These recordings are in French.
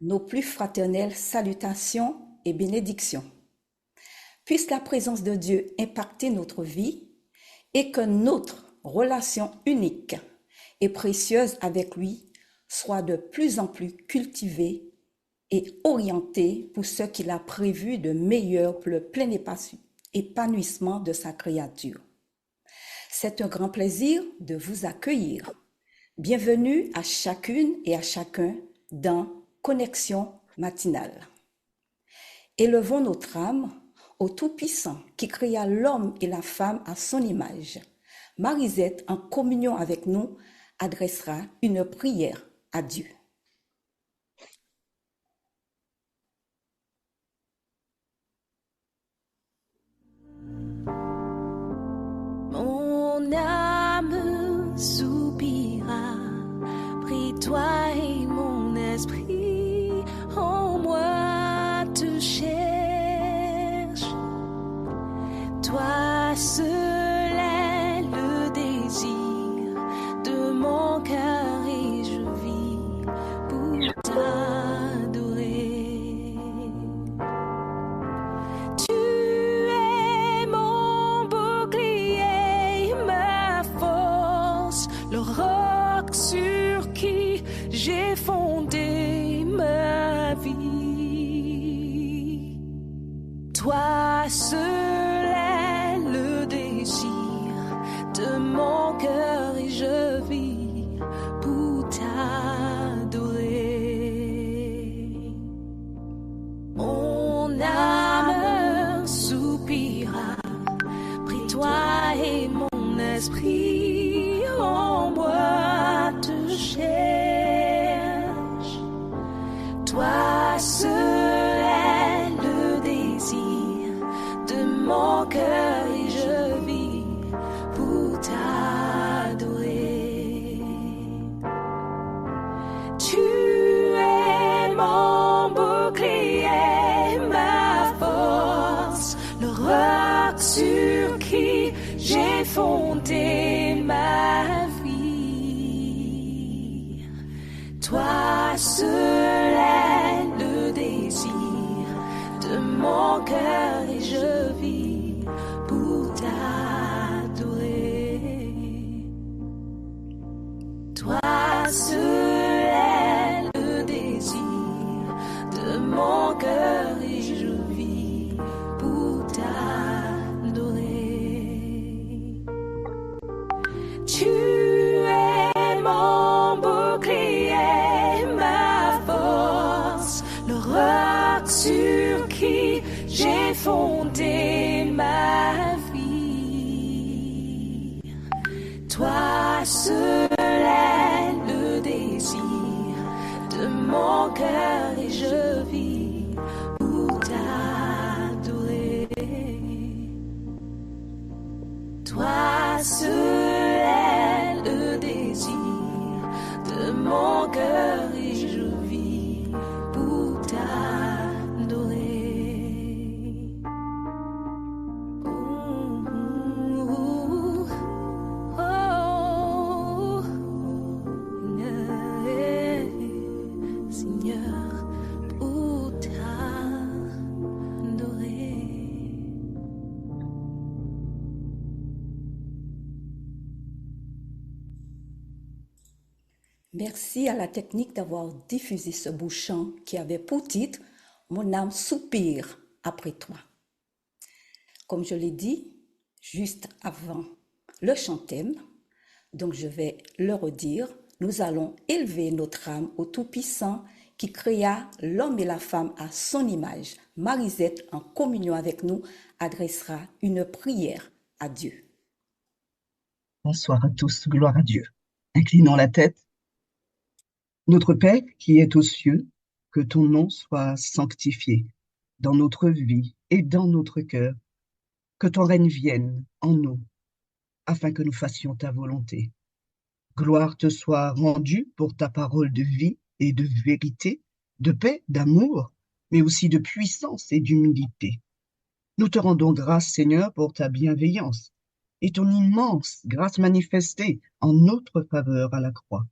Nos plus fraternelles salutations et bénédictions. Puisse la présence de Dieu impacter notre vie et que notre relation unique et précieuse avec lui soit de plus en plus cultivée et orientée pour ce qu'il a prévu de meilleur pour le plein épanouissement de sa créature. C'est un grand plaisir de vous accueillir. Bienvenue à chacune et à chacun dans Connexion matinale. Élevons notre âme au Tout-Puissant qui créa l'homme et la femme à son image. Marisette, en communion avec nous, adressera une prière à Dieu. Mon âme soupira, prie toi et mon esprit en moi te cherche. Toi seul est le désir de mon cœur et je vis pour t'adorer. Tu es mon bouclier, ma force, le roc sur qui j'ai fondé ma vie. Toi seul est le désir de mon cœur et je vis pour t'adorer. Mon âme soupira, prie toi et mon esprit en moi te cherche. Toi seul est le désir de mon cœur et je vis pour t'adorer. Tu es mon bouclier, ma force, le roc sur qui j'ai fondé ma vie. Toi seul est le désir de mon cœur et je vis pour t'adorer. Toi seul est le désir de mon cœur et je vis pour t'adorer. Tu es mon bouclier, ma force, le roc sur qui j'ai fondé ma vie. Toi seul est le désir de mon cœur et je vis pour t'adorer. Toi seul est le désir de mon cœur et je vis pour t'adorer. Seigneur, pour t'adorer. Merci à la technique d'avoir diffusé ce beau chant qui avait pour titre « Mon âme soupire après toi ». Comme je l'ai dit juste avant le chant thème, donc je vais le redire, nous allons élever notre âme au Tout-Puissant qui créa l'homme et la femme à son image. Marisette, en communion avec nous, adressera une prière à Dieu. Bonsoir à tous, gloire à Dieu. Inclinons la tête. Notre Père qui es aux cieux, que ton nom soit sanctifié dans notre vie et dans notre cœur. Que ton règne vienne en nous, afin que nous fassions ta volonté. Gloire te soit rendue pour ta parole de vie et de vérité, de paix, d'amour, mais aussi de puissance et d'humilité. Nous te rendons grâce, Seigneur, pour ta bienveillance et ton immense grâce manifestée en notre faveur à la croix.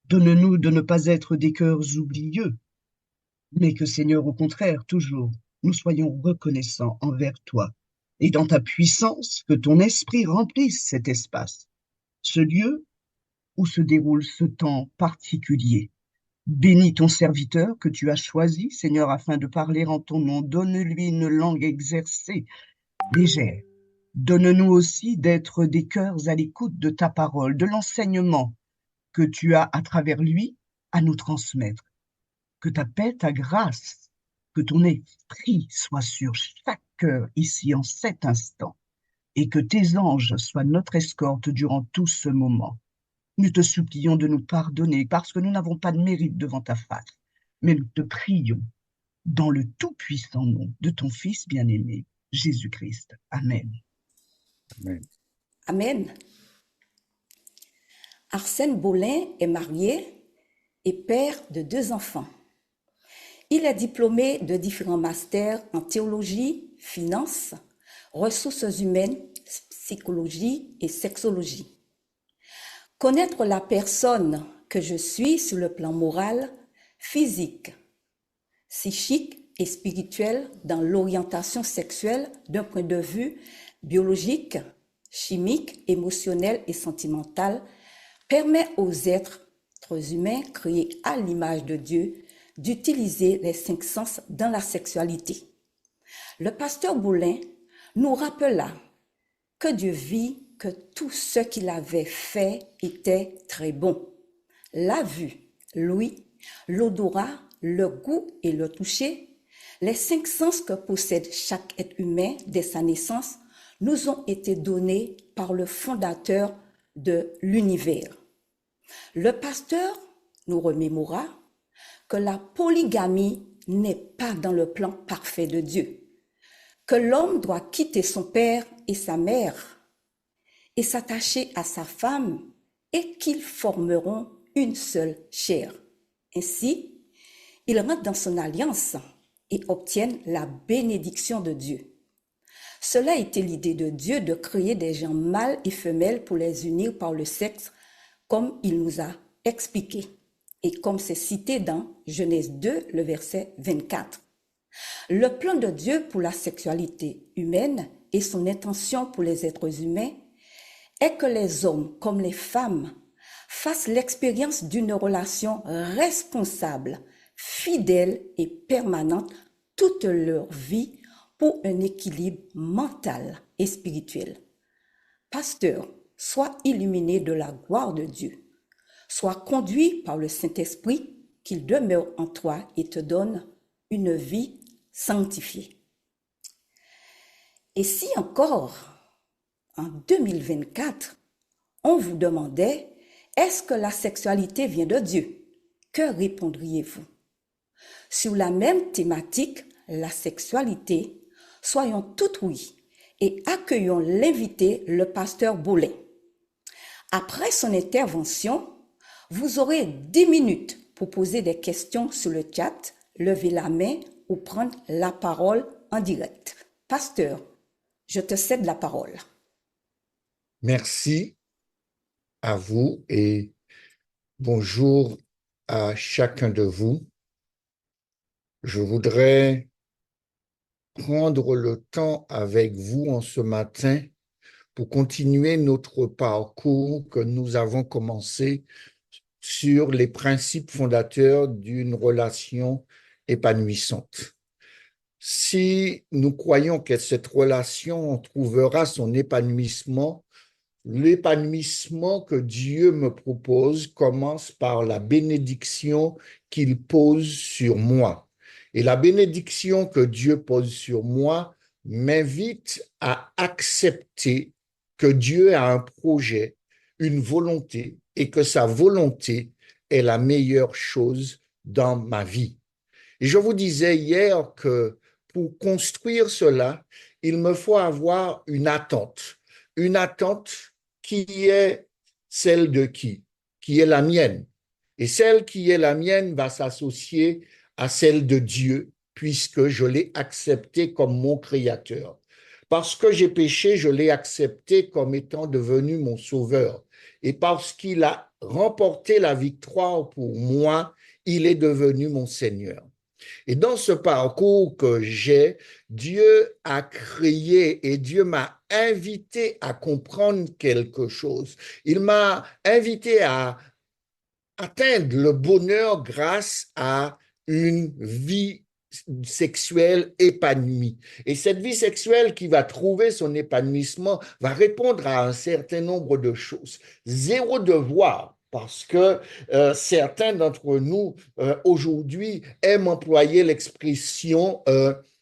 Donne-nous de ne pas être des cœurs oublieux, mais que Seigneur, au contraire, toujours, nous soyons reconnaissants envers toi et dans ta puissance, que ton esprit remplisse cet espace, ce lieu où se déroule ce temps particulier. Bénis ton serviteur que tu as choisi, Seigneur, afin de parler en ton nom. Donne-lui une langue exercée, légère. Donne-nous aussi d'être des cœurs à l'écoute de ta parole, de l'enseignement que tu as à travers lui à nous transmettre. Que ta paix, ta grâce, que ton esprit soit sur chaque cœur ici en cet instant et que tes anges soient notre escorte durant tout ce moment. Nous te supplions de nous pardonner parce que nous n'avons pas de mérite devant ta face, mais nous te prions dans le tout-puissant nom de ton Fils bien-aimé, Jésus-Christ. Amen. Amen. Amen. Arsène Bollin est marié et père de 2 enfants. Il est diplômé de différents masters en théologie, finance, ressources humaines, psychologie et sexologie. Connaître la personne que je suis sur le plan moral, physique, psychique et spirituel dans l'orientation sexuelle d'un point de vue biologique, chimique, émotionnel et sentimental permet aux êtres humains créés à l'image de Dieu d'utiliser les 5 sens dans la sexualité. Le pasteur Bollin nous rappela que Dieu vit que tout ce qu'il avait fait était très bon. La vue, l'ouïe, l'odorat, le goût et le toucher, les 5 sens que possède chaque être humain dès sa naissance, nous ont été donnés par le fondateur de l'univers. Le pasteur nous remémora que la polygamie n'est pas dans le plan parfait de Dieu, que l'homme doit quitter son père et sa mère et s'attacher à sa femme et qu'ils formeront une seule chair. Ainsi, ils rentrent dans son alliance et obtiennent la bénédiction de Dieu. Cela était l'idée de Dieu de créer des gens mâles et femelles pour les unir par le sexe, comme il nous a expliqué, et comme c'est cité dans Genèse 2, le verset 24. Le plan de Dieu pour la sexualité humaine et son intention pour les êtres humains est que les hommes comme les femmes fassent l'expérience d'une relation responsable, fidèle et permanente toute leur vie pour un équilibre mental et spirituel. Pasteur, sois illuminé de la gloire de Dieu. Sois conduit par le Saint-Esprit, qu'il demeure en toi et te donne une vie sanctifiée. Et si encore, en 2024, on vous demandait, est-ce que la sexualité vient de Dieu? Que répondriez-vous? Sur la même thématique, la sexualité, soyons tout oui et accueillons l'invité, le pasteur Bollin. Après son intervention, vous aurez 10 minutes pour poser des questions sur le chat, lever la main ou prendre la parole en direct. Pasteur, je te cède la parole. Merci à vous et bonjour à chacun de vous. Je voudrais prendre le temps avec vous en ce matin pour continuer notre parcours que nous avons commencé sur les principes fondateurs d'une relation épanouissante. Si nous croyons que cette relation trouvera son épanouissement, l'épanouissement que Dieu me propose commence par la bénédiction qu'il pose sur moi. Et la bénédiction que Dieu pose sur moi m'invite à accepter que Dieu a un projet, une volonté, et que sa volonté est la meilleure chose dans ma vie. Et je vous disais hier que pour construire cela, il me faut avoir une attente qui est celle de qui? Qui est la mienne. Et celle qui est la mienne va s'associer à celle de Dieu, puisque je l'ai accepté comme mon créateur. Parce que j'ai péché, je l'ai accepté comme étant devenu mon sauveur. Et parce qu'il a remporté la victoire pour moi, il est devenu mon Seigneur. Et dans ce parcours que j'ai, Dieu a créé et Dieu m'a invité à comprendre quelque chose. Il m'a invité à atteindre le bonheur grâce à une vie sexuelle épanouie. Et cette vie sexuelle qui va trouver son épanouissement va répondre à un certain nombre de choses. Zéro devoir. Parce que certains d'entre nous aujourd'hui aiment employer l'expression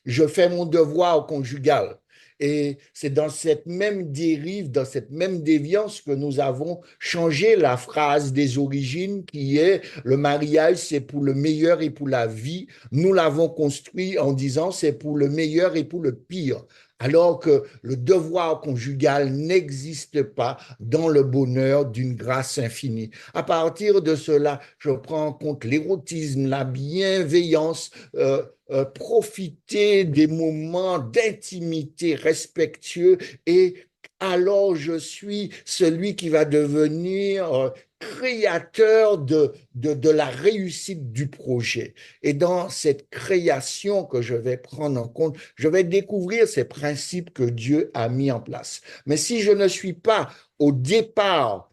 je fais mon devoir conjugal. Et c'est dans cette même dérive, dans cette même déviance que nous avons changé la phrase des origines qui est le mariage, c'est pour le meilleur et pour la vie. Nous l'avons construit en disant c'est pour le meilleur et pour le pire. Alors que le devoir conjugal n'existe pas dans le bonheur d'une grâce infinie. À partir de cela, je prends en compte l'érotisme, la bienveillance, profiter des moments d'intimité respectueux et alors je suis celui qui va devenir créateur de la réussite du projet. Et dans cette création que je vais prendre en compte, je vais découvrir ces principes que Dieu a mis en place. Mais si je ne suis pas au départ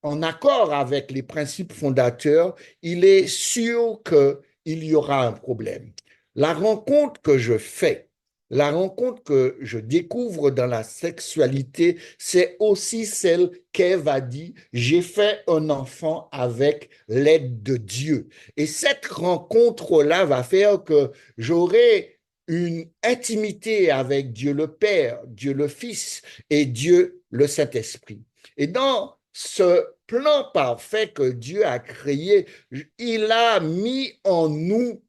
en accord avec les principes fondateurs, il est sûr qu'il y aura un problème. La rencontre que je fais, la rencontre que je découvre dans la sexualité, c'est aussi celle qu'Ève a dit, j'ai fait un enfant avec l'aide de Dieu. Et cette rencontre-là va faire que j'aurai une intimité avec Dieu le Père, Dieu le Fils et Dieu le Saint-Esprit. Et dans ce plan parfait que Dieu a créé, il a mis en nous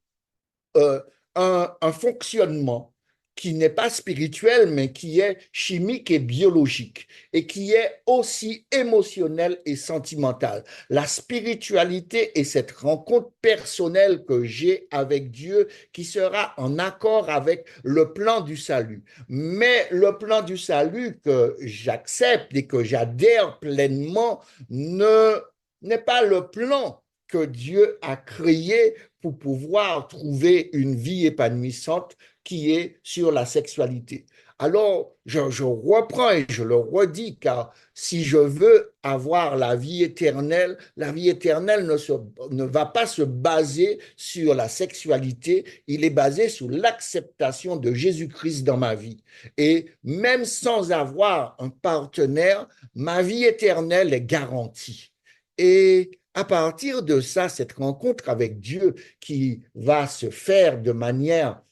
un fonctionnement qui n'est pas spirituel, mais qui est chimique et biologique, et qui est aussi émotionnel et sentimental. La spiritualité est cette rencontre personnelle que j'ai avec Dieu qui sera en accord avec le plan du salut. Mais le plan du salut que j'accepte et que j'adhère pleinement n'est pas le plan que Dieu a créé pour pouvoir trouver une vie épanouissante qui est sur la sexualité. Alors, je reprends et je le redis, car si je veux avoir la vie éternelle ne va pas se baser sur la sexualité, il est basé sur l'acceptation de Jésus-Christ dans ma vie. Et même sans avoir un partenaire, ma vie éternelle est garantie. Et à partir de ça, cette rencontre avec Dieu qui va se faire de manière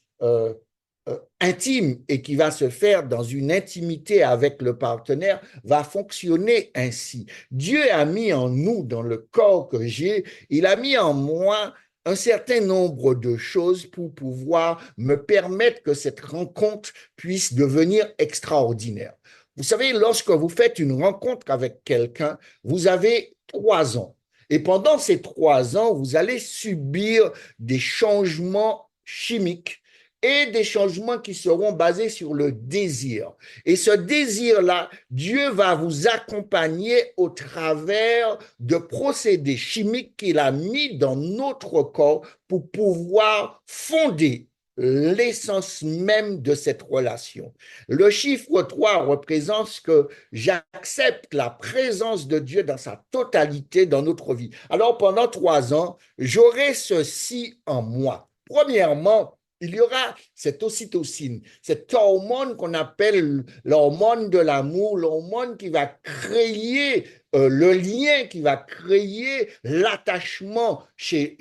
intime et qui va se faire dans une intimité avec le partenaire va fonctionner ainsi. Dieu a mis en nous, dans le corps que j'ai, il a mis en moi un certain nombre de choses pour pouvoir me permettre que cette rencontre puisse devenir extraordinaire. Vous savez, lorsque vous faites une rencontre avec quelqu'un, vous avez 3 ans. Et pendant ces 3 ans, vous allez subir des changements chimiques et des changements qui seront basés sur le désir. Et ce désir-là, Dieu va vous accompagner au travers de procédés chimiques qu'il a mis dans notre corps pour pouvoir fonder l'essence même de cette relation. Le chiffre 3 représente ce que j'accepte la présence de Dieu dans sa totalité dans notre vie. Alors pendant 3 ans, j'aurai ceci en moi. Premièrement, il y aura cette ocytocine, cette hormone qu'on appelle l'hormone de l'amour, l'hormone qui va créer le lien, qui va créer l'attachement chez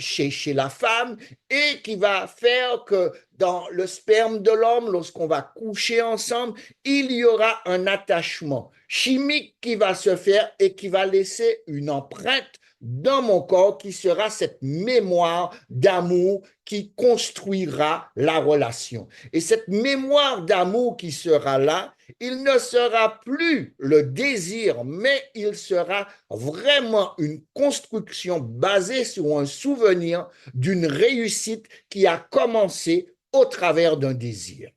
la femme et qui va faire que dans le sperme de l'homme, lorsqu'on va coucher ensemble, il y aura un attachement chimique qui va se faire et qui va laisser une empreinte dans mon corps qui sera cette mémoire d'amour qui construira la relation. Et cette mémoire d'amour qui sera là, il ne sera plus le désir, mais il sera vraiment une construction basée sur un souvenir d'une réussite qui a commencé au travers d'un désir.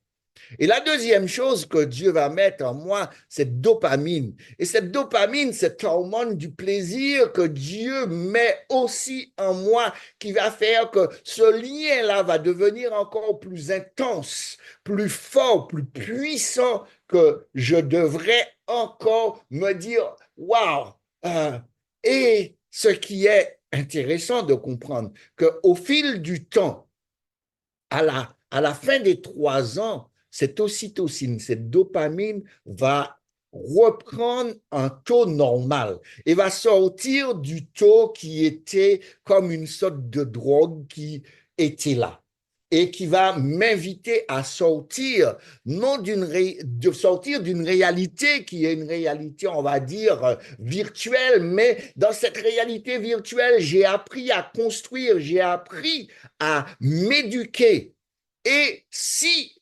Et la deuxième chose que Dieu va mettre en moi, c'est dopamine. Et cette dopamine, cette hormone du plaisir que Dieu met aussi en moi, qui va faire que ce lien-là va devenir encore plus intense, plus fort, plus puissant, que je devrais encore me dire, waouh! Et ce qui est intéressant de comprendre, qu'au fil du temps, à la fin des 3 ans, cette ocytocine, cette dopamine va reprendre un taux normal et va sortir du taux qui était comme une sorte de drogue qui était là et qui va m'inviter à sortir, non de sortir d'une réalité qui est une réalité, on va dire, virtuelle, mais dans cette réalité virtuelle, j'ai appris à construire, j'ai appris à m'éduquer. Et si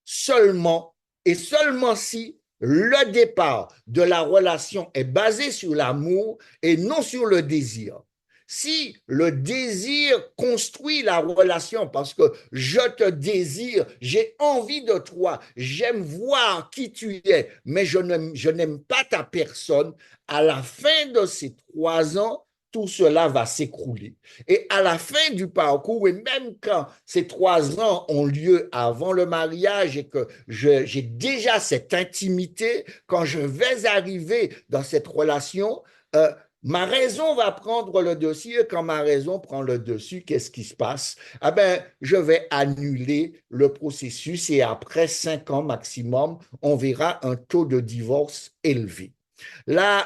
seulement, et seulement si, le départ de la relation est basé sur l'amour et non sur le désir. Si le désir construit la relation parce que je te désire, j'ai envie de toi, j'aime voir qui tu es, mais je n'aime pas ta personne, à la fin de ces 3 ans, tout cela va s'écrouler. Et à la fin du parcours, et même quand ces 3 ans ont lieu avant le mariage et que j'ai déjà cette intimité, quand je vais arriver dans cette relation, ma raison va prendre le dessus et quand ma raison prend le dessus, qu'est-ce qui se passe? Ah ben, je vais annuler le processus et après 5 ans maximum, on verra un taux de divorce élevé.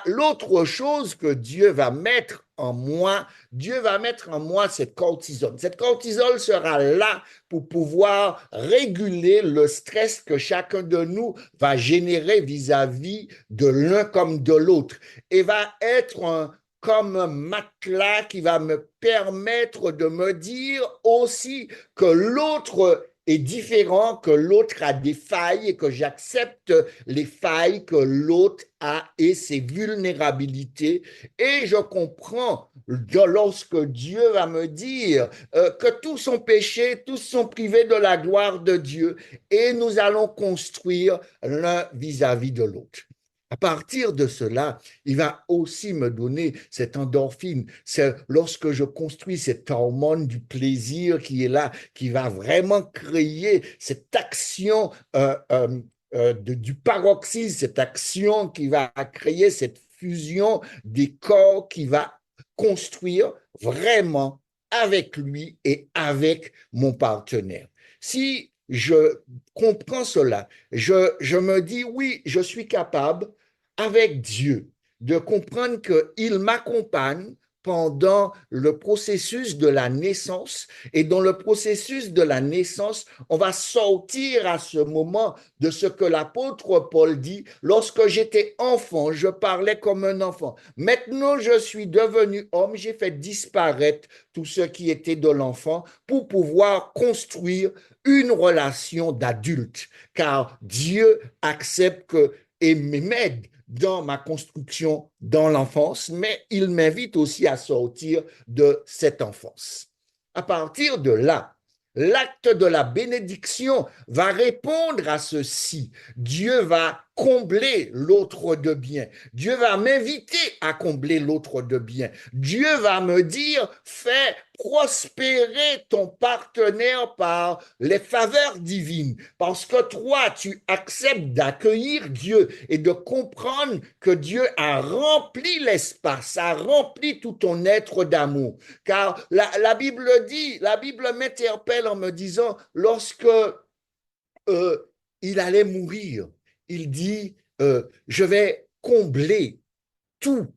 L'autre chose que Dieu va mettre en moi, Dieu va mettre en moi cette cortisone. Cette cortisone sera là pour pouvoir réguler le stress que chacun de nous va générer vis-à-vis de l'un comme de l'autre et va être comme un matelas qui va me permettre de me dire aussi que l'autre est différent, que l'autre a des failles et que j'accepte les failles que l'autre a et ses vulnérabilités. Et je comprends lorsque Dieu va me dire que tous sont péchés, tous sont privés de la gloire de Dieu et nous allons construire l'un vis-à-vis de l'autre. À partir de cela, il va aussi me donner cette endorphine. C'est lorsque je construis cette hormone du plaisir qui est là, qui va vraiment créer cette action du paroxysme, cette action qui va créer cette fusion des corps qui va construire vraiment avec lui et avec mon partenaire. Si je comprends cela, je me dis, oui, je suis capable avec Dieu, de comprendre qu'il m'accompagne pendant le processus de la naissance. Et dans le processus de la naissance, on va sortir à ce moment de ce que l'apôtre Paul dit, lorsque j'étais enfant, je parlais comme un enfant. Maintenant, je suis devenu homme, j'ai fait disparaître tout ce qui était de l'enfant pour pouvoir construire une relation d'adulte, car Dieu accepte et m'aide dans ma construction dans l'enfance, mais il m'invite aussi à sortir de cette enfance. À partir de là, l'acte de la bénédiction va répondre à ceci. Dieu va combler l'autre de bien. Dieu va m'inviter à combler l'autre de bien. Dieu va me dire, fais prospérer ton partenaire par les faveurs divines. Parce que toi, tu acceptes d'accueillir Dieu et de comprendre que Dieu a rempli l'espace, a rempli tout ton être d'amour. Car la Bible dit, la Bible m'interpelle en me disant, lorsque il allait mourir, il dit, je vais combler tout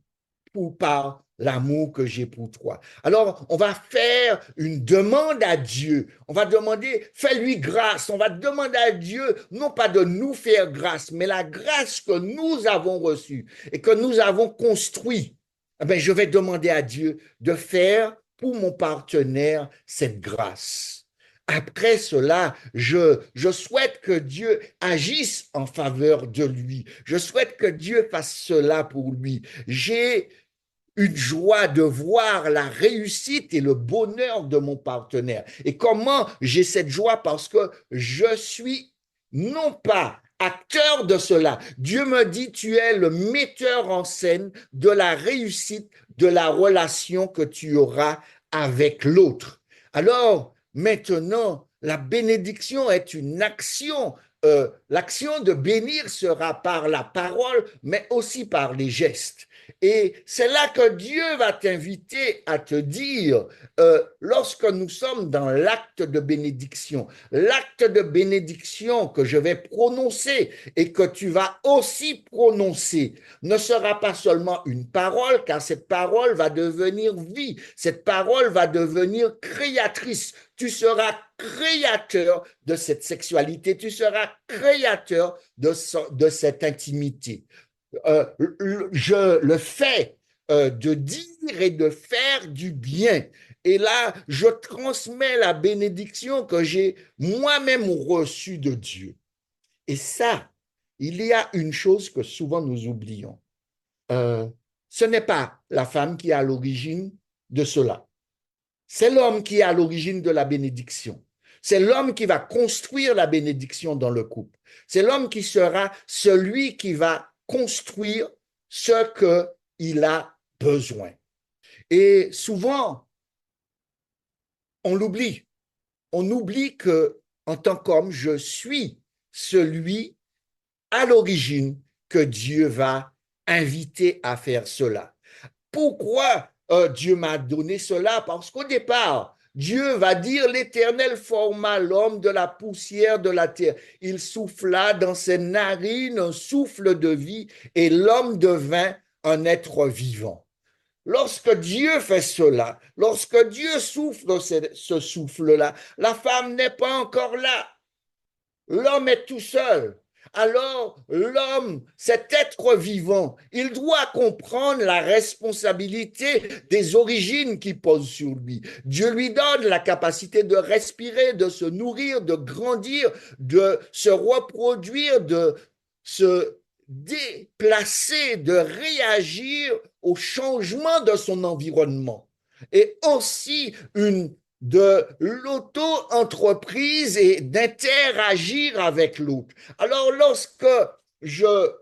par l'amour que j'ai pour toi. Alors, on va faire une demande à Dieu. On va demander, fais-lui grâce. On va demander à Dieu, non pas de nous faire grâce, mais la grâce que nous avons reçue et que nous avons construite. Eh bien, je vais demander à Dieu de faire pour mon partenaire cette grâce. Après cela, je souhaite que Dieu agisse en faveur de lui. Je souhaite que Dieu fasse cela pour lui. J'ai une joie de voir la réussite et le bonheur de mon partenaire. Et comment j'ai cette joie? Parce que je suis non pas acteur de cela. Dieu me dit, tu es le metteur en scène de la réussite de la relation que tu auras avec l'autre. Alors, maintenant, la bénédiction est une action. L'action de bénir sera par la parole, mais aussi par les gestes. Et c'est là que Dieu va t'inviter à te dire, lorsque nous sommes dans l'acte de bénédiction que je vais prononcer et que tu vas aussi prononcer, ne sera pas seulement une parole, car cette parole va devenir vie, cette parole va devenir créatrice. Tu seras créateur de cette sexualité, tu seras créateur de cette intimité. Le fait de dire et de faire du bien. Et là, je transmets la bénédiction que j'ai moi-même reçue de Dieu. Et ça, il y a une chose que souvent nous oublions. Ce n'est pas la femme qui est à l'origine de cela. C'est l'homme qui est à l'origine de la bénédiction. C'est l'homme qui va construire la bénédiction dans le couple. C'est l'homme qui sera celui qui va construire ce qu'il a besoin. Et souvent, on l'oublie. On oublie que, en tant qu'homme, je suis celui à l'origine que Dieu va inviter à faire cela. Pourquoi Dieu m'a donné cela? Parce qu'au départ, Dieu va dire, l'Éternel forma l'homme de la poussière de la terre. Il souffla dans ses narines un souffle de vie et l'homme devint un être vivant. Lorsque Dieu fait cela, lorsque Dieu souffle ce souffle-là, la femme n'est pas encore là. L'homme est tout seul. Alors, l'homme, cet être vivant, il doit comprendre la responsabilité des origines qu'il pose sur lui. Dieu lui donne la capacité de respirer, de se nourrir, de grandir, de se reproduire, de se déplacer, de réagir au changement de son environnement. Et aussi de l'auto-entreprise et d'interagir avec l'autre. Alors, lorsque je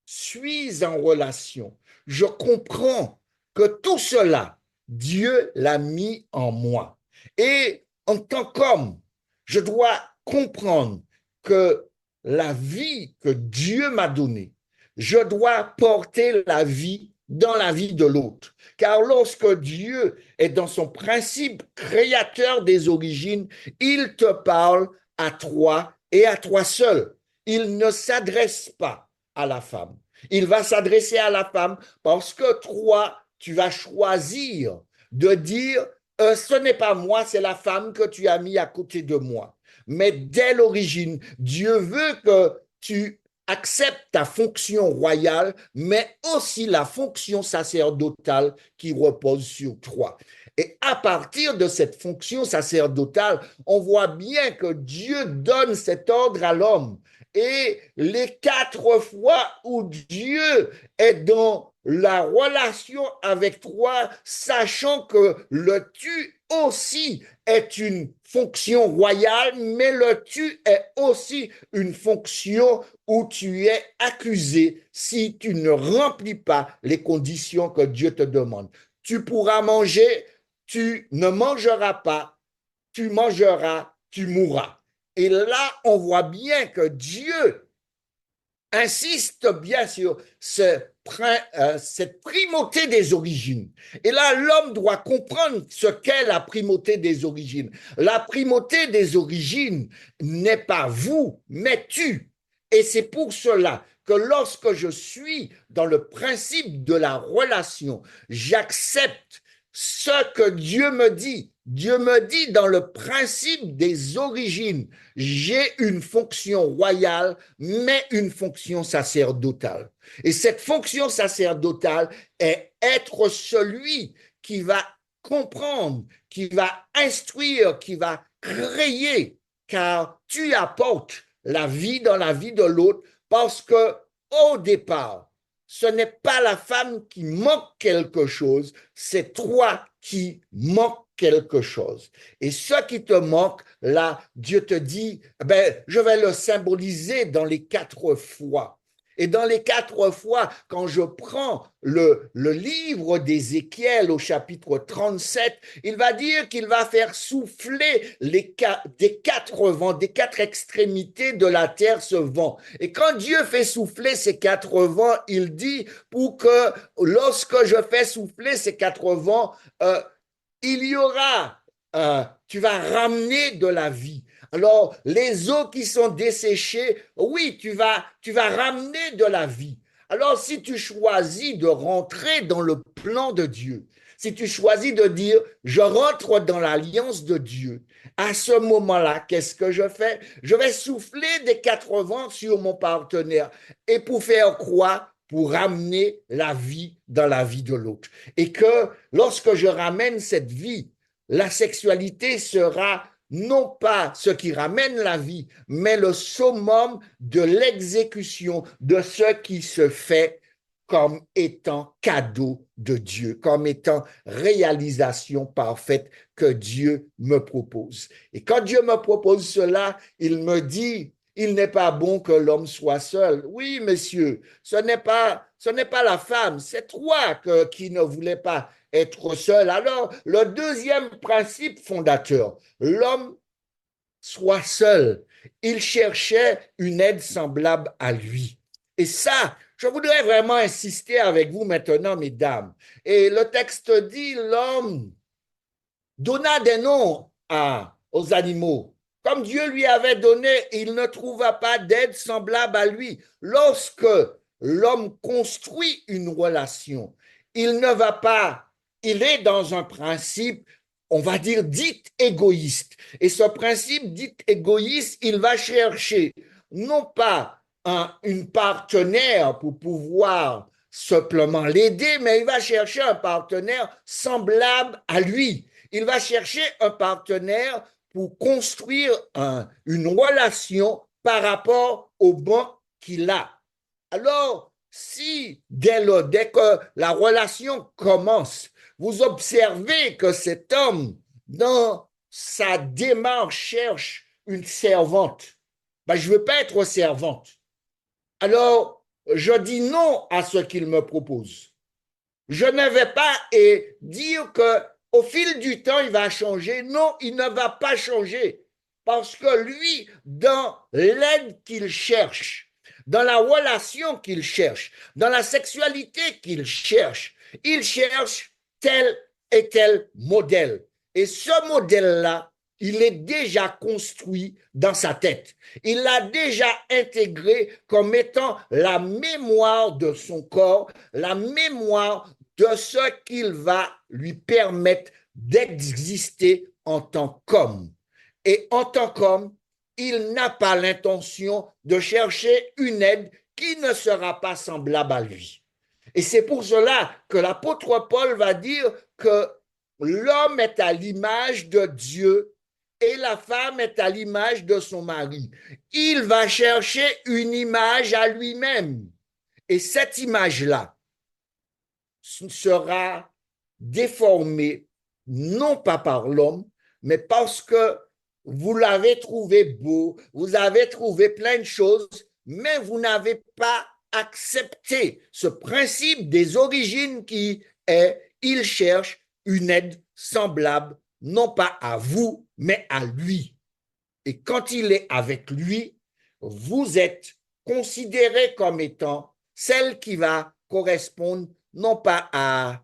suis en relation, je comprends que tout cela, Dieu l'a mis en moi. Et en tant qu'homme, je dois comprendre que la vie que Dieu m'a donnée, je dois porter la vie dans la vie de l'autre. Car lorsque Dieu est dans son principe créateur des origines, il te parle à toi et à toi seul. Il ne s'adresse pas à la femme. Il va s'adresser à la femme parce que toi, tu vas choisir de dire, ce n'est pas moi, c'est la femme que tu as mis à côté de moi. Mais dès l'origine, Dieu veut que tu accepte ta fonction royale, mais aussi la fonction sacerdotale qui repose sur toi. Et à partir de cette fonction sacerdotale, on voit bien que Dieu donne cet ordre à l'homme. Et les 4 fois où Dieu est dans la relation avec toi, sachant que le tu aussi est une fonction royale, mais le tu est aussi une fonction où tu es accusé si tu ne remplis pas les conditions que Dieu te demande. Tu pourras manger, tu ne mangeras pas, tu mangeras, tu mourras. Et là, on voit bien que Dieu insiste bien sur cette primauté des origines. Et là, l'homme doit comprendre ce qu'est la primauté des origines. La primauté des origines n'est pas vous, mais tu. Et c'est pour cela que lorsque je suis dans le principe de la relation, j'accepte ce que Dieu me dit. Dieu me dit dans le principe des origines, j'ai une fonction royale, mais une fonction sacerdotale. Et cette fonction sacerdotale est être celui qui va comprendre, qui va instruire, qui va créer, car tu apportes la vie dans la vie de l'autre, parce que au départ, ce n'est pas la femme qui manque quelque chose, c'est toi qui manques quelque chose. Et ce qui te manque, là, Dieu te dit, ben, je vais le symboliser dans les 4 fois. Et dans les 4 fois, quand je prends le livre d'Ézéchiel au chapitre 37, il va dire qu'il va faire souffler des 4 vents, des 4 extrémités de la terre ce vent. Et quand Dieu fait souffler ces 4 vents, il dit pour que lorsque je fais souffler ces 4 vents, il y aura, tu vas ramener de la vie. Alors, les eaux qui sont desséchées, oui, tu vas ramener de la vie. Alors, si tu choisis de rentrer dans le plan de Dieu, si tu choisis de dire, je rentre dans l'alliance de Dieu, à ce moment-là, qu'est-ce que je fais? Je vais souffler des 4 vents sur mon partenaire. Et pour faire quoi? Pour ramener la vie dans la vie de l'autre. Et que lorsque je ramène cette vie, la sexualité sera non pas ce qui ramène la vie, mais le summum de l'exécution de ce qui se fait comme étant cadeau de Dieu, comme étant réalisation parfaite que Dieu me propose. Et quand Dieu me propose cela, il me dit, il n'est pas bon que l'homme soit seul. Oui, monsieur, ce n'est pas la femme, c'est toi qui ne voulais pas être seul. Alors, le deuxième principe fondateur, l'homme soit seul. Il cherchait une aide semblable à lui. Et ça, je voudrais vraiment insister avec vous maintenant, mesdames. Et le texte dit, l'homme donna des noms aux animaux. Comme Dieu lui avait donné, il ne trouva pas d'aide semblable à lui. Lorsque l'homme construit une relation, il ne va pas, il est dans un principe, on va dire, dit égoïste. Et ce principe dit égoïste, il va chercher non pas une partenaire pour pouvoir simplement l'aider, mais il va chercher un partenaire semblable à lui. Il va chercher un partenaire pour construire une relation par rapport au bon qu'il a. Alors, si dès que la relation commence, vous observez que cet homme, dans sa démarche, cherche une servante, ben, je ne veux pas être servante. Alors, je dis non à ce qu'il me propose. Je ne vais pas dire que au fil du temps, il va changer. Non, il ne va pas changer. Parce que lui, dans l'aide qu'il cherche, dans la relation qu'il cherche, dans la sexualité qu'il cherche, il cherche tel et tel modèle. Et ce modèle-là, il est déjà construit dans sa tête. Il l'a déjà intégré comme étant la mémoire de son corps, la mémoire de ce qu'il va lui permettre d'exister en tant qu'homme. Et en tant qu'homme, il n'a pas l'intention de chercher une aide qui ne sera pas semblable à lui. Et c'est pour cela que l'apôtre Paul va dire que l'homme est à l'image de Dieu et la femme est à l'image de son mari. Il va chercher une image à lui-même. Et cette image-là sera déformée, non pas par l'homme, mais parce que vous l'avez trouvé beau, vous avez trouvé plein de choses, mais vous n'avez pas accepté ce principe des origines qui est, il cherche une aide semblable, non pas à vous, mais à lui. Et quand il est avec lui, vous êtes considéré comme étant celle qui va correspondre non pas à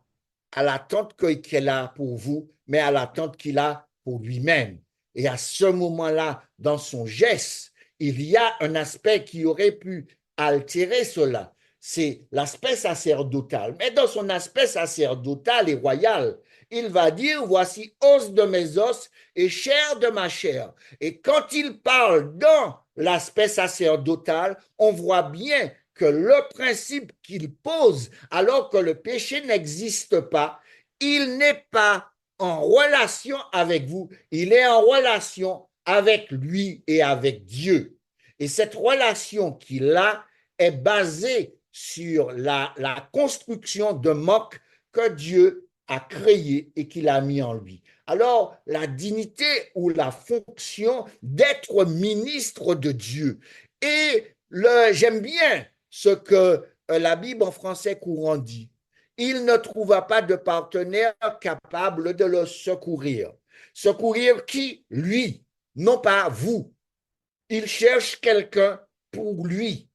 l'attente qu'il a pour vous, mais à l'attente qu'il a pour lui-même. Et à ce moment-là, dans son geste, il y a un aspect qui aurait pu altérer cela. C'est l'aspect sacerdotal. Mais dans son aspect sacerdotal et royal, il va dire, voici os de mes os et chair de ma chair. Et quand il parle dans l'aspect sacerdotal, on voit bien que le principe qu'il pose, alors que le péché n'existe pas, il n'est pas en relation avec vous, il est en relation avec lui et avec Dieu. Et cette relation qu'il a est basée sur la construction de moque que Dieu a créé et qu'il a mis en lui. alors la dignité ou la fonction d'être ministre de Dieu. Et j'aime bien ce que la Bible en français courant dit. Il ne trouva pas de partenaire capable de le secourir. Secourir qui? Lui, non pas vous. Il cherche quelqu'un pour lui.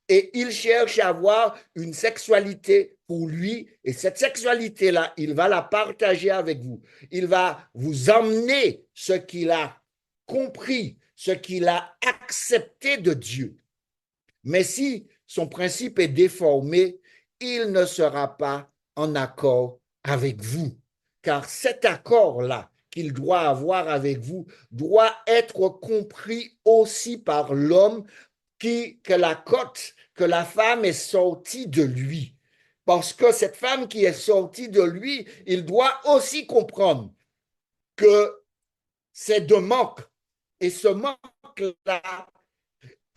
Et il cherche à avoir une sexualité pour lui. Et cette sexualité-là, il va la partager avec vous. Il va vous emmener ce qu'il a compris, ce qu'il a accepté de Dieu. Mais si son principe est déformé, il ne sera pas en accord avec vous. Car cet accord-là qu'il doit avoir avec vous doit être compris aussi par l'homme que la côte, que la femme est sortie de lui. Parce que cette femme qui est sortie de lui, il doit aussi comprendre que c'est de manque. Et ce manque-là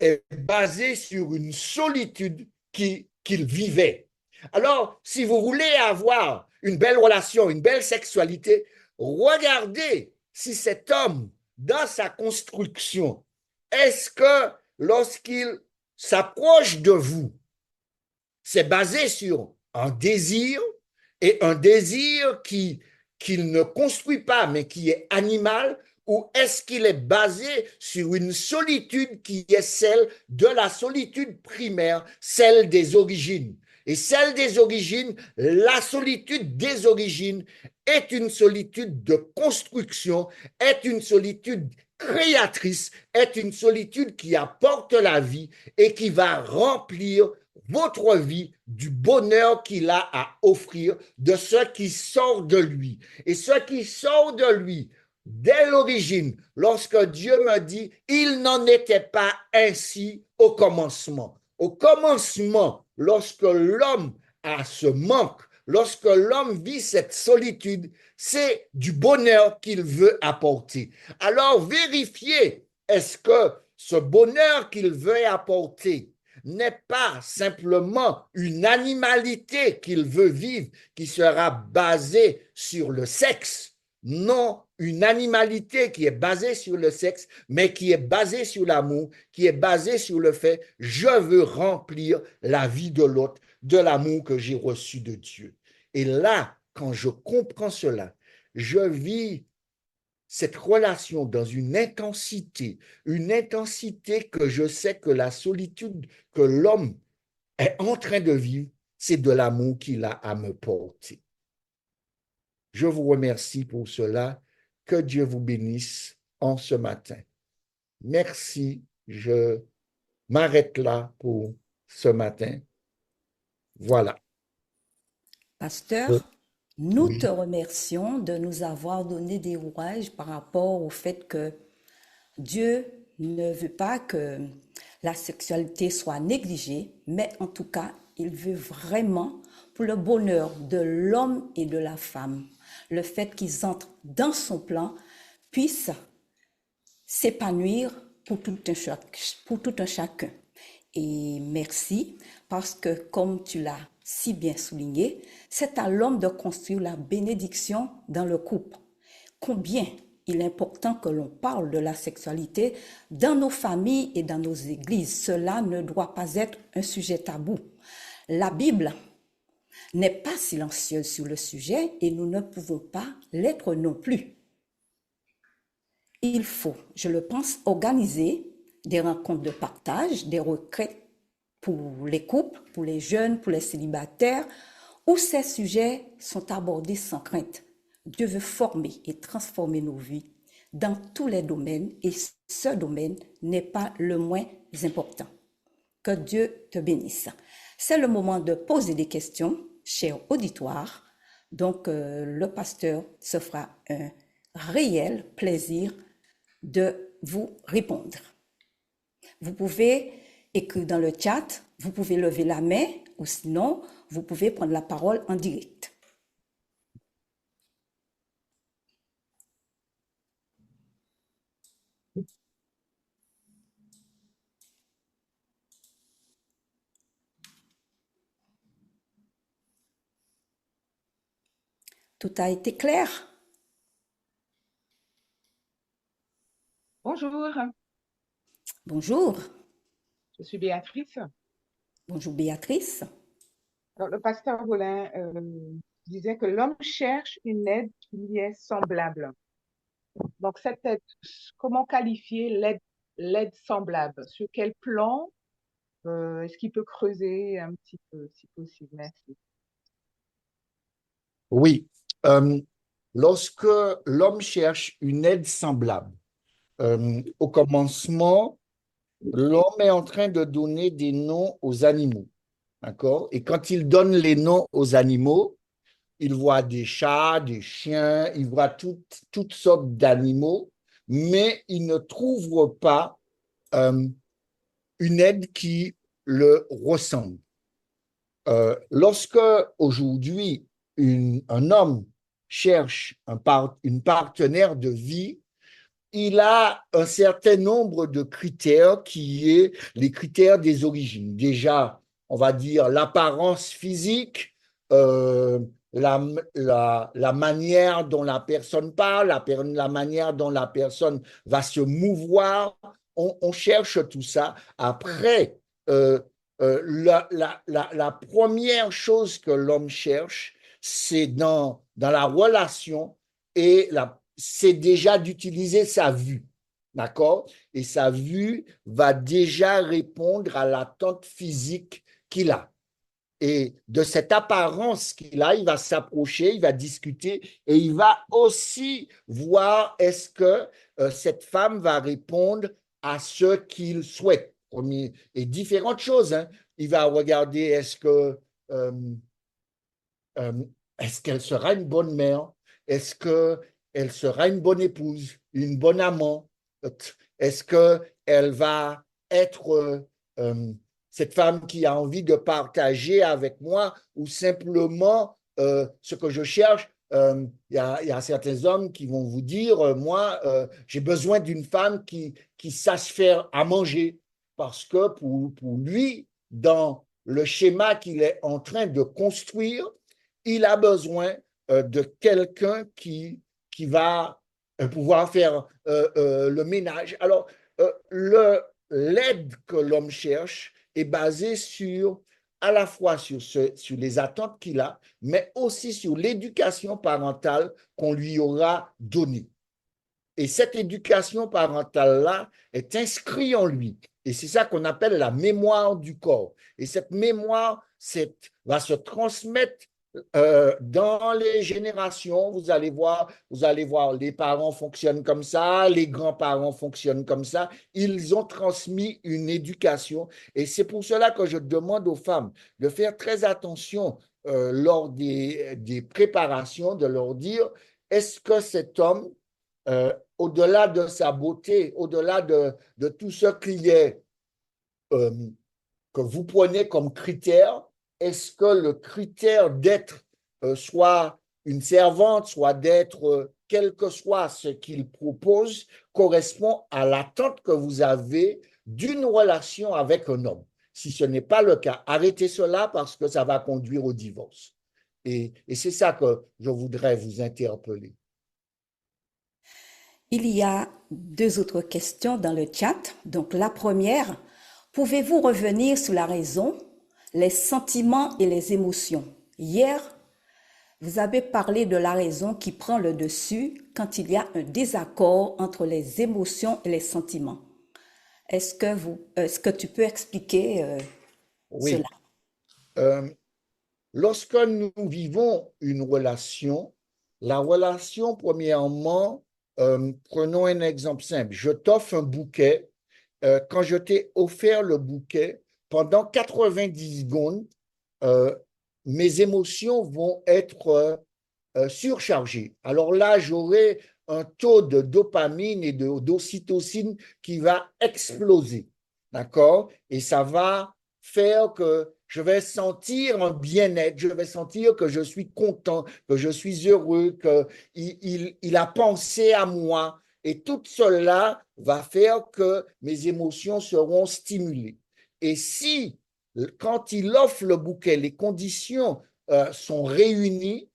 est basé sur une solitude qu'il vivait. Alors, si vous voulez avoir une belle relation, une belle sexualité, regardez si cet homme, dans sa construction, est-ce que lorsqu'il s'approche de vous, c'est basé sur un désir et un désir qu'il ne construit pas, mais qui est animal, ou est-ce qu'il est basé sur une solitude qui est celle de la solitude primaire, celle des origines? Et celle des origines, la solitude des origines est une solitude de construction, est une solitude créatrice, est une solitude qui apporte la vie et qui va remplir votre vie du bonheur qu'il a à offrir, de ce qui sort de lui. Et ce qui sort de lui, dès l'origine, lorsque Dieu me dit, il n'en était pas ainsi au commencement. Au commencement, lorsque l'homme a ce manque, lorsque l'homme vit cette solitude, c'est du bonheur qu'il veut apporter. Alors vérifiez, est-ce que ce bonheur qu'il veut apporter n'est pas simplement une animalité qu'il veut vivre qui sera basée sur le sexe. Non, une animalité qui est basée sur le sexe, mais qui est basée sur l'amour, qui est basée sur le fait, je veux remplir la vie de l'autre de l'amour que j'ai reçu de Dieu. Et là, quand je comprends cela, je vis cette relation dans une intensité que je sais que la solitude que l'homme est en train de vivre, c'est de l'amour qu'il a à me porter. Je vous remercie pour cela. Que Dieu vous bénisse en ce matin. Merci. Je m'arrête là pour ce matin. Voilà. Pasteur, nous te Oui. remercions de nous avoir donné des rouages par rapport au fait que Dieu ne veut pas que la sexualité soit négligée, mais en tout cas, il veut vraiment pour le bonheur de l'homme et de la femme, le fait qu'ils entrent dans son plan puissent s'épanouir pour tout un chacun. Et merci parce que, comme tu l'as si bien souligné, c'est à l'homme de construire la bénédiction dans le couple. Combien il est important que l'on parle de la sexualité dans nos familles et dans nos églises. Cela ne doit pas être un sujet tabou. La Bible n'est pas silencieuse sur le sujet et nous ne pouvons pas l'être non plus. Il faut, je le pense, organiser des rencontres de partage, des retraites pour les couples, pour les jeunes, pour les célibataires, où ces sujets sont abordés sans crainte. Dieu veut former et transformer nos vies dans tous les domaines et ce domaine n'est pas le moins important. Que Dieu te bénisse. C'est le moment de poser des questions, cher auditoire. Donc, le pasteur se fera un réel plaisir de vous répondre. Vous pouvez écrire dans le chat, vous pouvez lever la main ou sinon, vous pouvez prendre la parole en direct. Tout a été clair? Bonjour, Bonjour. je suis Béatrice. Bonjour Béatrice. Alors, le pasteur Rollin disait que l'homme cherche une aide qui lui est semblable. Donc, cette aide, comment qualifier l'aide semblable? Sur quel plan est-ce qu'il peut creuser un petit peu, si possible? Merci. Oui, lorsque l'homme cherche une aide semblable, au commencement, l'homme est en train de donner des noms aux animaux, d'accord? Et quand il donne les noms aux animaux, il voit des chats, des chiens, il voit toutes sortes d'animaux, mais il ne trouve pas euh, une aide qui le ressemble. Lorsque aujourd'hui un homme cherche une partenaire de vie, il a un certain nombre de critères qui est les critères des origines. Déjà, on va dire l'apparence physique, euh, la manière dont la personne parle, la manière dont la personne va se mouvoir. On cherche tout ça. Après, la première chose que l'homme cherche, c'est dans la relation et c'est déjà d'utiliser sa vue. D'accord? Et sa vue va déjà répondre à l'attente physique qu'il a. Et de cette apparence qu'il a, il va s'approcher, il va discuter et il va aussi voir est-ce que cette femme va répondre à ce qu'il souhaite. Et différentes choses. Hein. Il va regarder euh, euh, est-ce qu'elle sera une bonne mère? Est-ce qu'elle sera une bonne épouse, une bonne amant? Est-ce qu'elle va être cette femme qui a envie de partager avec moi ou simplement ce que je cherche? Y a certains hommes qui vont vous dire, moi, j'ai besoin d'une femme qui sache faire à manger parce que pour lui, dans le schéma qu'il est en train de construire, il a besoin de quelqu'un qui va pouvoir faire le ménage. Alors, l'aide que l'homme cherche est basée à la fois sur les attentes qu'il a, mais aussi sur l'éducation parentale qu'on lui aura donnée. Et cette éducation parentale-là est inscrite en lui. Et c'est ça qu'on appelle la mémoire du corps. Et cette mémoire va se transmettre dans les générations. Vous allez voir, les parents fonctionnent comme ça, les grands-parents fonctionnent comme ça. Ils ont transmis une éducation. Et c'est pour cela que je demande aux femmes de faire très attention lors des préparations, de leur dire, est-ce que cet homme au-delà de sa beauté, au-delà de tout ce qui est euh, que vous prenez comme critère, est-ce que le critère d'être soit une servante, soit d'être quel que soit ce qu'il propose, correspond à l'attente que vous avez d'une relation avec un homme? Si ce n'est pas le cas, arrêtez cela parce que ça va conduire au divorce. Et c'est ça que je voudrais vous interpeller. Il y a deux autres questions dans le chat. Donc la première, pouvez-vous revenir sur la raison, les sentiments et les émotions? Hier, vous avez parlé de la raison qui prend le dessus quand il y a un désaccord entre les émotions et les sentiments. Est-ce que tu peux expliquer Oui. cela? Lorsque nous vivons une relation, la relation, premièrement, prenons un exemple simple. Je t'offre un bouquet. Quand je t'ai offert le bouquet, pendant 90 secondes, mes émotions vont être surchargées. Alors là, j'aurai un taux de dopamine et d'ocytocine qui va exploser. D'accord? Et ça va faire que je vais sentir un bien-être, je vais sentir que je suis content, que je suis heureux, qu'il a pensé à moi. Et tout cela va faire que mes émotions seront stimulées. Et si, quand il offre le bouquet, les conditions sont réunies,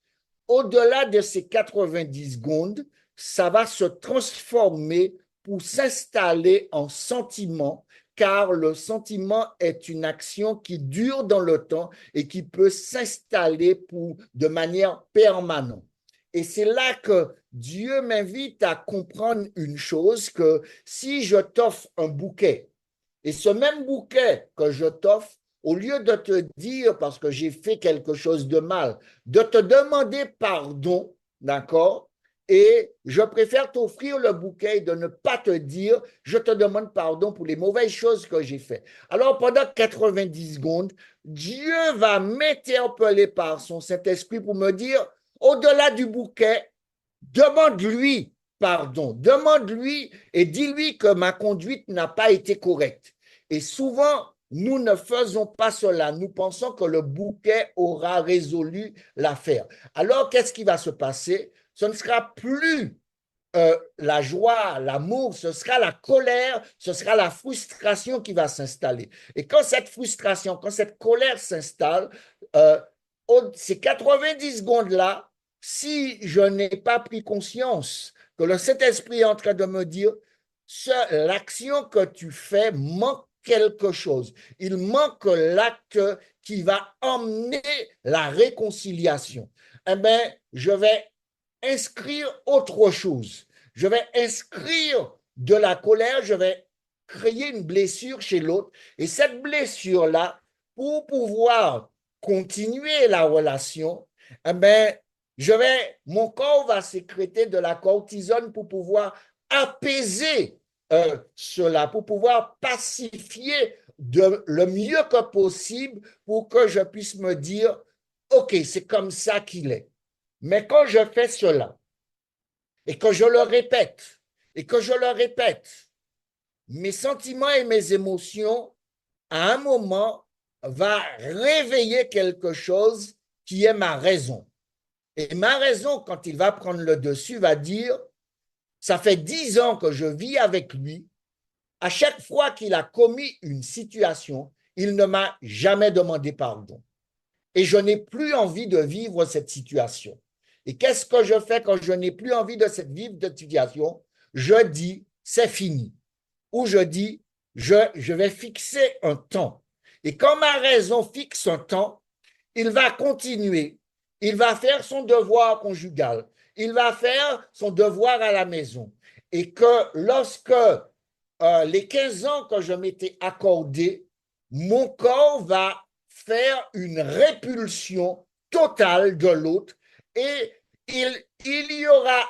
au-delà de ces 90 secondes, ça va se transformer pour s'installer en sentiment, car le sentiment est une action qui dure dans le temps et qui peut s'installer de manière permanente. Et c'est là que Dieu m'invite à comprendre une chose, que si je t'offre un bouquet, et ce même bouquet que je t'offre, au lieu de te dire, parce que j'ai fait quelque chose de mal, de te demander pardon, d'accord? Et je préfère t'offrir le bouquet et de ne pas te dire, je te demande pardon pour les mauvaises choses que j'ai faites. Alors, pendant 90 secondes, Dieu va m'interpeller par son Saint-Esprit pour me dire, au-delà du bouquet, demande-lui pardon, demande-lui et dis-lui que ma conduite n'a pas été correcte. Et souvent, nous ne faisons pas cela. Nous pensons que le bouquet aura résolu l'affaire. Alors, qu'est-ce qui va se passer? Ce ne sera plus la joie, l'amour, ce sera la colère, ce sera la frustration qui va s'installer. Et quand cette frustration, quand cette colère s'installe, ces 90 secondes-là, si je n'ai pas pris conscience que le Saint-Esprit est en train de me dire, l'action que tu fais manque quelque chose. Il manque l'acte qui va emmener la réconciliation. Eh bien, je vais inscrire autre chose. Je vais inscrire de la colère, je vais créer une blessure chez l'autre. Et cette blessure-là, pour pouvoir continuer la relation, eh bien, mon corps va sécréter de la cortisone pour pouvoir apaiser cela, pour pouvoir pacifier le mieux que possible pour que je puisse me dire, OK, c'est comme ça qu'il est. Mais quand je fais cela, et que je le répète, et que je le répète, mes sentiments et mes émotions, à un moment, va réveiller quelque chose qui est ma raison. Et ma raison, quand il va prendre le dessus, va dire, ça fait 10 ans que je vis avec lui, à chaque fois qu'il a commis une situation, il ne m'a jamais demandé pardon. Et je n'ai plus envie de vivre cette situation. Et qu'est-ce que je fais quand je n'ai plus envie de vivre cette situation? Je dis, c'est fini. Ou je dis, je vais fixer un temps. Et quand ma raison fixe un temps, il va continuer. Il va faire son devoir conjugal. Il va faire son devoir à la maison. Et que lorsque les 15 ans que je m'étais accordé, mon corps va faire une répulsion totale de l'autre et il y aura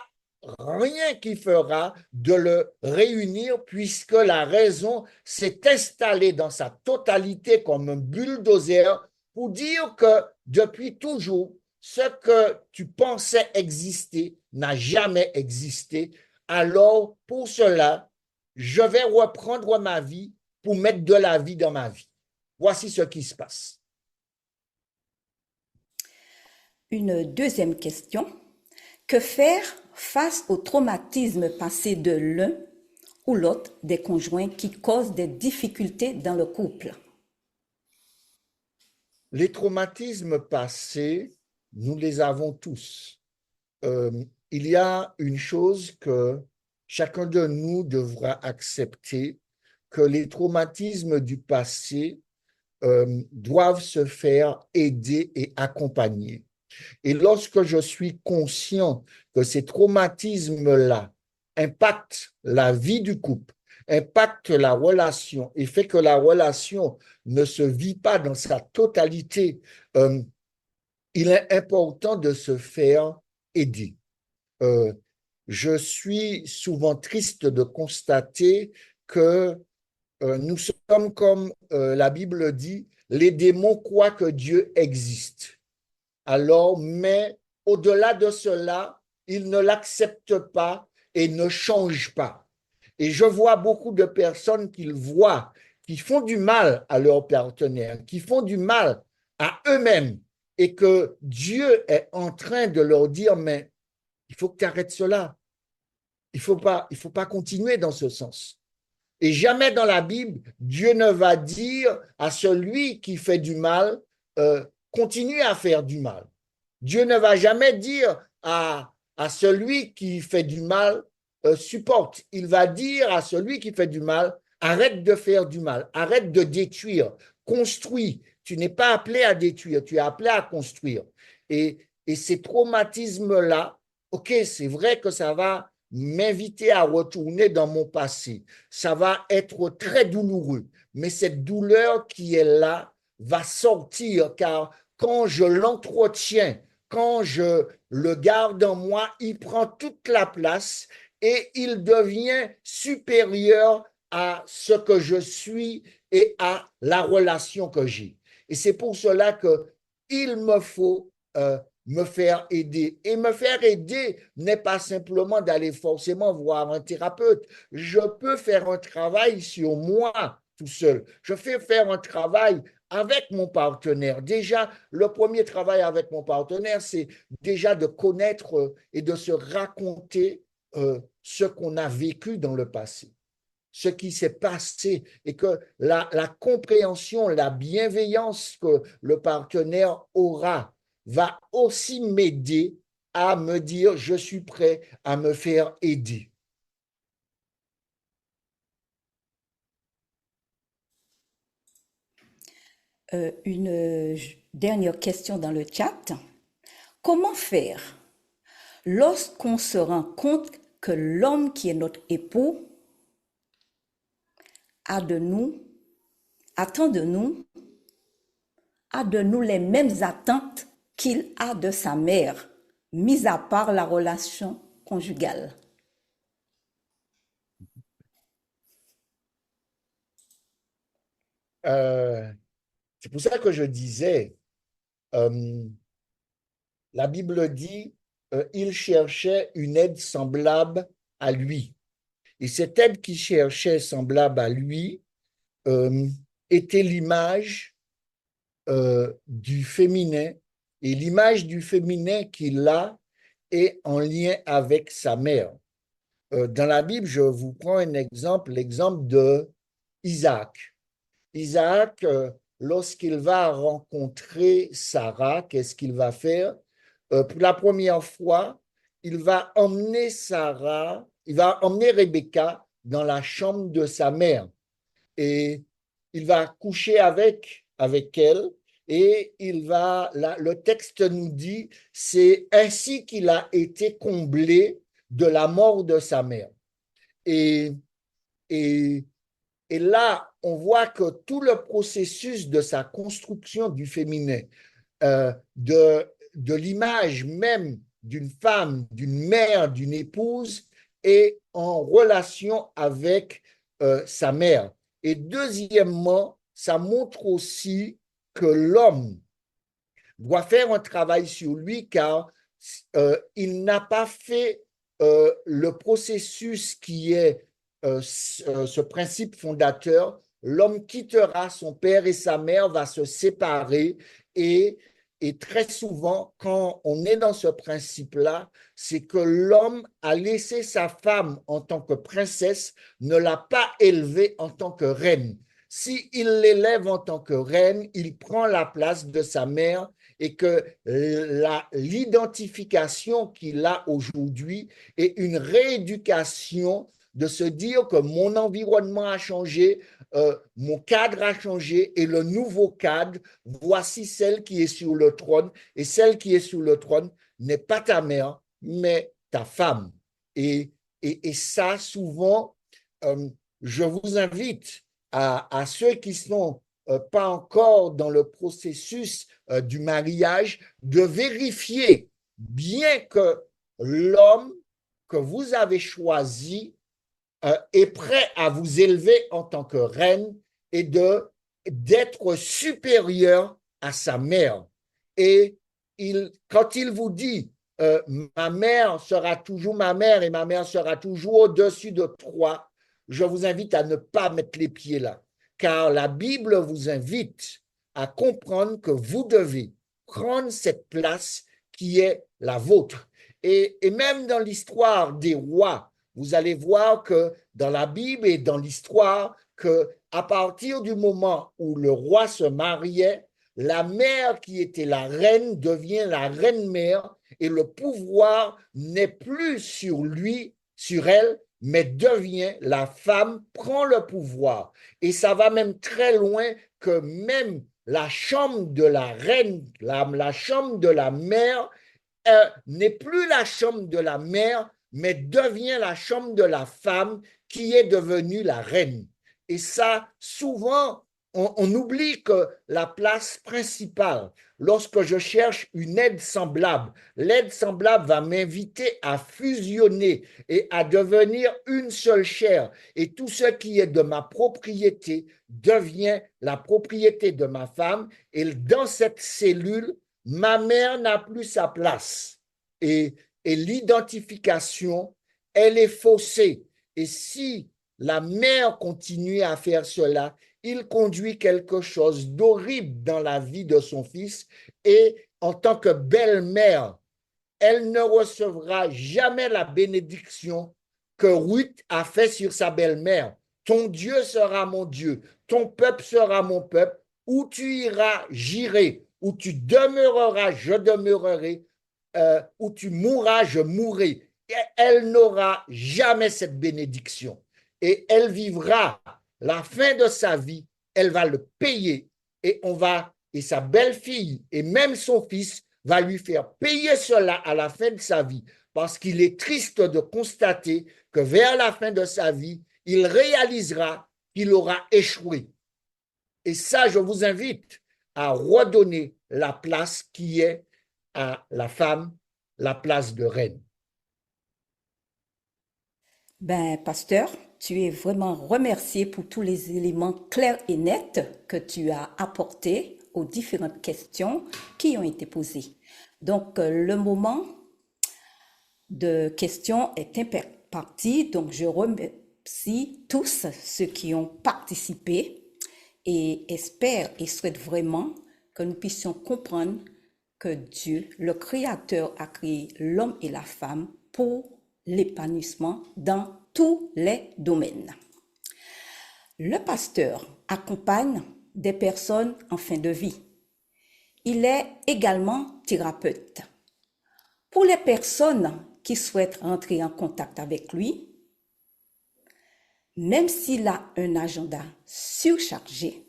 rien qui fera de le réunir puisque la raison s'est installée dans sa totalité comme un bulldozer pour dire que depuis toujours, ce que tu pensais exister n'a jamais existé. Alors, pour cela, je vais reprendre ma vie pour mettre de la vie dans ma vie. Voici ce qui se passe. Une deuxième question. Que faire face au traumatisme passé de l'un ou l'autre des conjoints qui causent des difficultés dans le couple? Les traumatismes passés, nous les avons tous. Il y a une chose que chacun de nous devra accepter, que les traumatismes du passé doivent se faire aider et accompagner. Et lorsque je suis conscient que ces traumatismes-là impactent la vie du couple, impactent la relation et fait que la relation ne se vit pas dans sa totalité, il est important de se faire aider. Je suis souvent triste de constater que nous sommes comme la Bible dit, les démons croient que Dieu existe. Alors, mais au-delà de cela, ils ne l'acceptent pas et ne changent pas. Et je vois beaucoup de personnes qu'ils voient, qui font du mal à leur partenaire, qui font du mal à eux-mêmes, et que Dieu est en train de leur dire, mais il faut que tu arrêtes cela. Il faut pas continuer dans ce sens. Et jamais dans la Bible, Dieu ne va dire à celui qui fait du mal, continue à faire du mal. Dieu ne va jamais dire à celui qui fait du mal, supporte. Il va dire à celui qui fait du mal, arrête de faire du mal, arrête de détruire, construis. Tu n'es pas appelé à détruire, tu es appelé à construire. Et ces traumatismes-là, OK, c'est vrai que ça va m'inviter à retourner dans mon passé. Ça va être très douloureux, mais cette douleur qui est là va sortir, car quand je l'entretiens, quand je le garde en moi, il prend toute la place et il devient supérieur à ce que je suis et à la relation que j'ai. Et c'est pour cela qu'il me faut me faire aider. Et me faire aider n'est pas simplement d'aller forcément voir un thérapeute. Je peux faire un travail sur moi tout seul. Je fais faire un travail avec mon partenaire. Déjà, le premier travail avec mon partenaire, c'est déjà de connaître et de se raconter ce qu'on a vécu dans le passé, ce qui s'est passé, et que la compréhension, la bienveillance que le partenaire aura va aussi m'aider à me dire je suis prêt à me faire aider. Une dernière question dans le chat. Comment faire lorsqu'on se rend compte que l'homme qui est notre époux attend de nous les mêmes attentes qu'il a de sa mère, mis à part la relation conjugale? C'est pour ça que je disais, la Bible dit, il cherchait une aide semblable à lui. Et cette aide qu'il cherchait semblable à lui était l'image du féminin. Et l'image du féminin qu'il a est en lien avec sa mère. Dans la Bible, je vous prends un exemple, l'exemple de Isaac. Isaac, lorsqu'il va rencontrer Sarah, qu'est-ce qu'il va faire? Pour la première fois, il va emmener Rebecca dans la chambre de sa mère et il va coucher avec elle et le texte nous dit, c'est ainsi qu'il a été comblé de la mort de sa mère. Et, et, et là, on voit que tout le processus de sa construction du féminin, de l'image même d'une femme, d'une mère, d'une épouse, est en relation avec sa mère. Et deuxièmement, ça montre aussi que l'homme doit faire un travail sur lui car il n'a pas fait le processus qui est ce principe fondateur. L'homme quittera son père et sa mère, va se séparer et très souvent, quand on est dans ce principe-là, c'est que l'homme a laissé sa femme en tant que princesse, ne l'a pas élevée en tant que reine. S'il l'élève en tant que reine, il prend la place de sa mère et que l'identification qu'il a aujourd'hui est une rééducation de se dire que mon environnement a changé, mon cadre a changé et le nouveau cadre, voici celle qui est sur le trône et celle qui est sur le trône n'est pas ta mère, mais ta femme. Et ça, souvent, je vous invite à ceux qui sont pas encore dans le processus du mariage, de vérifier bien que l'homme que vous avez choisi est prêt à vous élever en tant que reine et d'être supérieur à sa mère. Et quand il vous dit ma mère sera toujours ma mère et ma mère sera toujours au-dessus de toi, je vous invite à ne pas mettre les pieds là, car la Bible vous invite à comprendre que vous devez prendre cette place qui est la vôtre. Et même dans l'histoire des rois, vous allez voir que dans la Bible et dans l'histoire, qu'à partir du moment où le roi se mariait, la mère qui était la reine devient la reine-mère et le pouvoir n'est plus sur lui, sur elle, mais devient, la femme prend le pouvoir. Et ça va même très loin que même la chambre de la reine, la chambre de la mère, n'est plus la chambre de la mère, mais devient la chambre de la femme qui est devenue la reine. Et ça, souvent, on oublie que la place principale, lorsque je cherche une aide semblable, l'aide semblable va m'inviter à fusionner et à devenir une seule chair. Et tout ce qui est de ma propriété devient la propriété de ma femme. Et dans cette cellule, ma mère n'a plus sa place. Et l'identification, elle est faussée. Et si la mère continue à faire cela, il conduit quelque chose d'horrible dans la vie de son fils. Et en tant que belle-mère, elle ne recevra jamais la bénédiction que Ruth a fait sur sa belle-mère. Ton Dieu sera mon Dieu, ton peuple sera mon peuple. Où tu iras, j'irai. Où tu demeureras, je demeurerai. Où tu mourras, je mourrai. Et elle n'aura jamais cette bénédiction. Et elle vivra la fin de sa vie, elle va le payer et sa belle-fille et même son fils va lui faire payer cela à la fin de sa vie, parce qu'il est triste de constater que vers la fin de sa vie, il réalisera qu'il aura échoué. Et ça, je vous invite à redonner la place qui est à la femme, la place de reine. Ben, pasteur, tu es vraiment remercié pour tous les éléments clairs et nets que tu as apportés aux différentes questions qui ont été posées. Donc, le moment de questions est imparti. Donc, je remercie tous ceux qui ont participé et espère et souhaite vraiment que nous puissions comprendre que Dieu, le Créateur, a créé l'homme et la femme pour l'épanouissement dans tous les domaines. Le pasteur accompagne des personnes en fin de vie. Il est également thérapeute. Pour les personnes qui souhaitent rentrer en contact avec lui, même s'il a un agenda surchargé,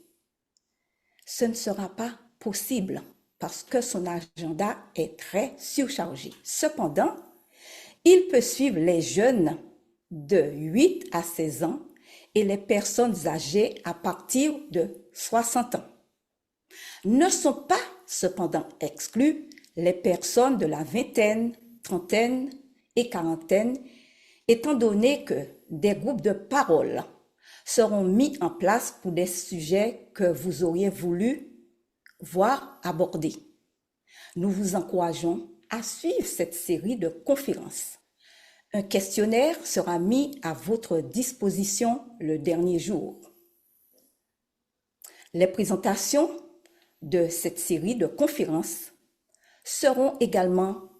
ce ne sera pas possible parce que son agenda est très surchargé. Cependant, il peut suivre les jeunes de 8 à 16 ans et les personnes âgées à partir de 60 ans. Ne sont pas cependant exclus les personnes de la vingtaine, trentaine et quarantaine, étant donné que des groupes de parole seront mis en place pour des sujets que vous auriez voulu voir abordés. Nous vous encourageons à suivre cette série de conférences. Un questionnaire sera mis à votre disposition le dernier jour. Les présentations de cette série de conférences seront également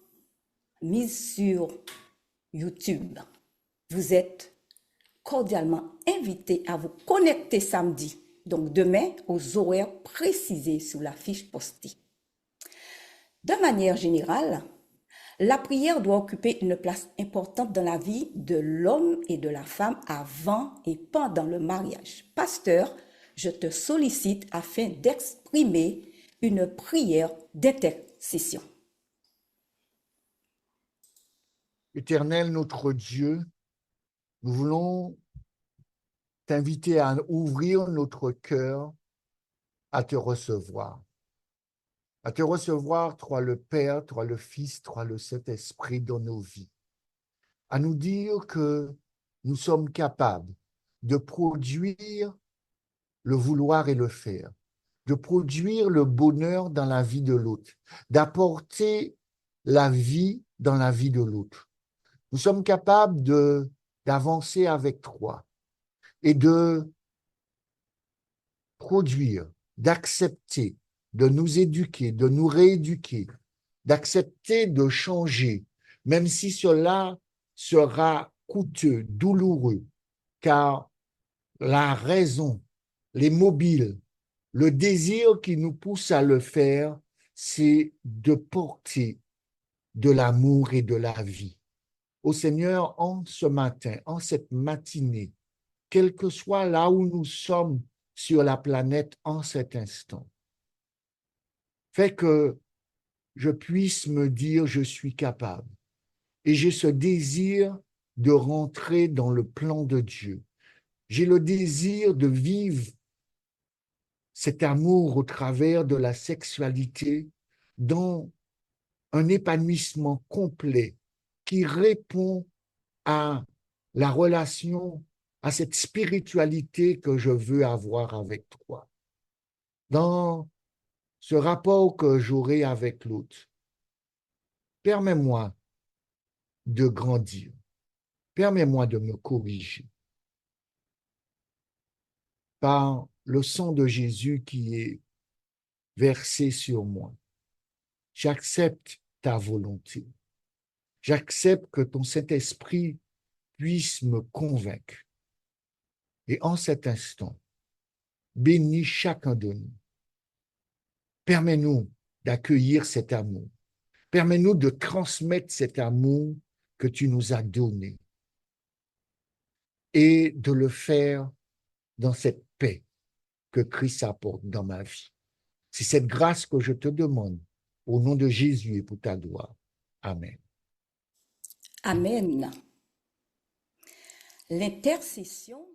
mises sur YouTube. Vous êtes cordialement invités à vous connecter samedi, donc demain, aux horaires précisés sur la fiche postée. De manière générale, la prière doit occuper une place importante dans la vie de l'homme et de la femme avant et pendant le mariage. Pasteur, je te sollicite afin d'exprimer une prière d'intercession. Éternel, notre Dieu, nous voulons t'inviter à ouvrir notre cœur à te recevoir. À te recevoir, toi le Père, toi le Fils, toi le Saint-Esprit dans nos vies. À nous dire que nous sommes capables de produire le vouloir et le faire, de produire le bonheur dans la vie de l'autre, d'apporter la vie dans la vie de l'autre. Nous sommes capables d'avancer avec toi et de produire, d'accepter, de nous éduquer, de nous rééduquer, d'accepter de changer, même si cela sera coûteux, douloureux, car la raison, les mobiles, le désir qui nous pousse à le faire, c'est de porter de l'amour et de la vie. au Seigneur en ce matin, en cette matinée, quel que soit là où nous sommes sur la planète en cet instant. Fais que je puisse me dire je suis capable. Et j'ai ce désir de rentrer dans le plan de Dieu. J'ai le désir de vivre cet amour au travers de la sexualité dans un épanouissement complet qui répond à la relation, à cette spiritualité que je veux avoir avec toi. Dans ce rapport que j'aurai avec l'autre, permets-moi de grandir. Permets-moi de me corriger. Par le sang de Jésus qui est versé sur moi, j'accepte ta volonté. J'accepte que ton Saint-Esprit puisse me convaincre. Et en cet instant, bénis chacun de nous. Permets-nous d'accueillir cet amour. Permets-nous de transmettre cet amour que tu nous as donné et de le faire dans cette paix que Christ apporte dans ma vie. C'est cette grâce que je te demande au nom de Jésus et pour ta gloire. Amen. Amen. L'intercession